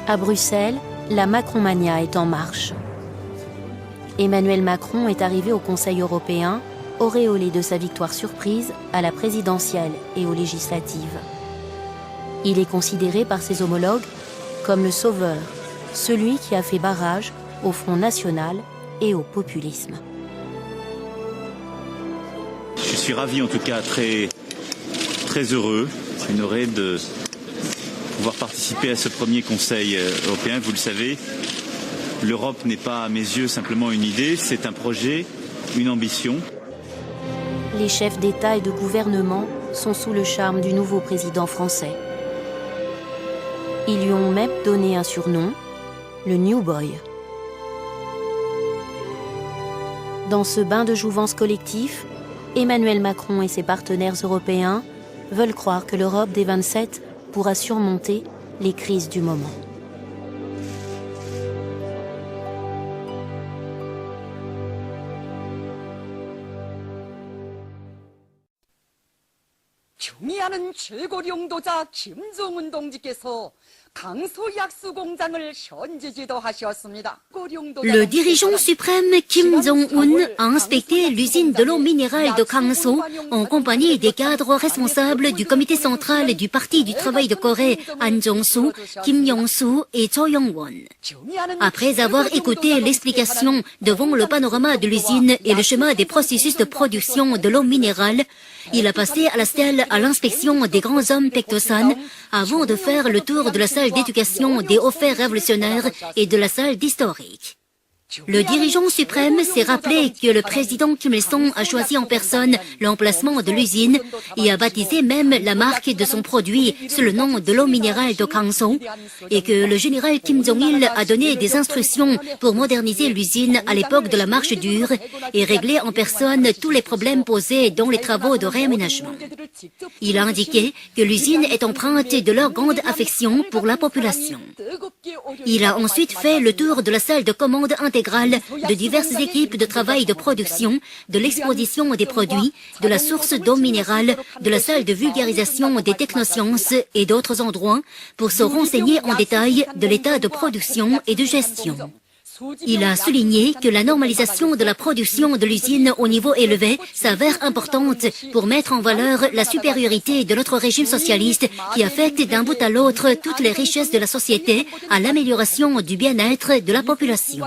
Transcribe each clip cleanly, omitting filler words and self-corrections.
À Bruxelles, la Macronmania est en marche. Emmanuel Macron est arrivé au Conseil européen, auréolé de sa victoire surprise à la présidentielle et aux législatives. Il est considéré par ses homologues comme le sauveur, celui qui a fait barrage au Front National et au populisme. Je suis ravi, en tout cas très heureux, honoré de pouvoir participer à ce premier Conseil européen. Vous le savez, l'Europe n'est pas à mes yeux simplement une idée, c'est un projet, une ambition. Les chefs d'État et de gouvernement sont sous le charme du nouveau président français. Ils lui ont même donné un surnom, le New Boy. Dans ce bain de jouvence collectif, Emmanuel Macron et ses partenaires européens veulent croire que l'Europe des 27 pourra surmonter les crises du moment. 경의하는 최고領導자 김정은 동지께서 Le dirigeant suprême Kim Jong-un a inspecté l'usine de l'eau minérale de Kangso en compagnie des cadres responsables du comité central du Parti du travail de Corée, Han Jong-soo, Kim Yong-soo et Cho Yong-won. Après avoir écouté l'explication devant le panorama de l'usine et le schéma des processus de production de l'eau minérale, il a passé à la stèle à l'inspection des grands hommes Pectosan avant de faire le tour de la salle d'éducation des hauts faits révolutionnaires et de la salle d'historique. Le dirigeant suprême s'est rappelé que le président Kim Il-sung a choisi en personne l'emplacement de l'usine et a baptisé même la marque de son produit sous le nom de l'eau minérale de Kangso et que le général Kim Jong-il a donné des instructions pour moderniser l'usine à l'époque de la marche dure et régler en personne tous les problèmes posés dans les travaux de réaménagement. Il a indiqué que l'usine est empreinte de leur grande affection pour la population. Il a ensuite fait le tour de la salle de commande intégrale de diverses équipes de travail de production, de l'exposition des produits, de la source d'eau minérale, de la salle de vulgarisation des technosciences et d'autres endroits pour se renseigner en détail de l'état de production et de gestion. Il a souligné que la normalisation de la production de l'usine au niveau élevé s'avère importante pour mettre en valeur la supériorité de notre régime socialiste qui affecte d'un bout à l'autre toutes les richesses de la société à l'amélioration du bien-être de la population.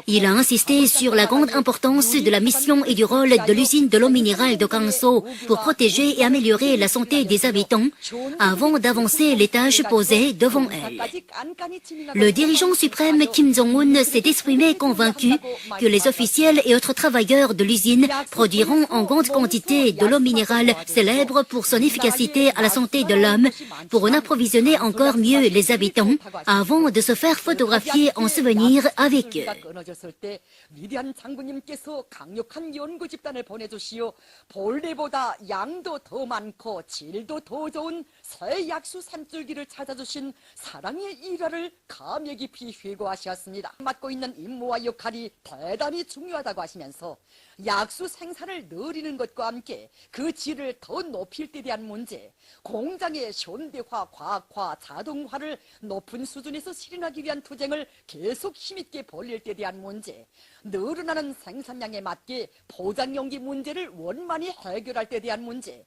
Il a insisté sur la grande importance de la mission et du rôle de l'usine de l'eau minérale de Kangso pour protéger et améliorer la santé des habitants avant d'avancer les tâches posées devant elle. Le dirigeant suprême Kim Jong-un s'est exprimé convaincu que les officiels et autres travailleurs de l'usine produiront en grande quantité de l'eau minérale célèbre pour son efficacité à la santé de l'homme pour en approvisionner encore mieux les habitants avant de se faire photographier en souvenir avec eux. 새 약수 산줄기를 찾아주신 사랑의 일화를 감회 깊이 회고하셨습니다. 맡고 있는 임무와 역할이 대단히 중요하다고 하시면서 약수 생산을 늘리는 것과 함께 그 질을 더 높일 때 대한 문제, 공장의 현대화, 과학화, 자동화를 높은 수준에서 실현하기 위한 투쟁을 계속 힘있게 벌릴 때 대한 문제, 늘어나는 생산량에 맞게 포장 용기 문제를 원만히 해결할 때 대한 문제,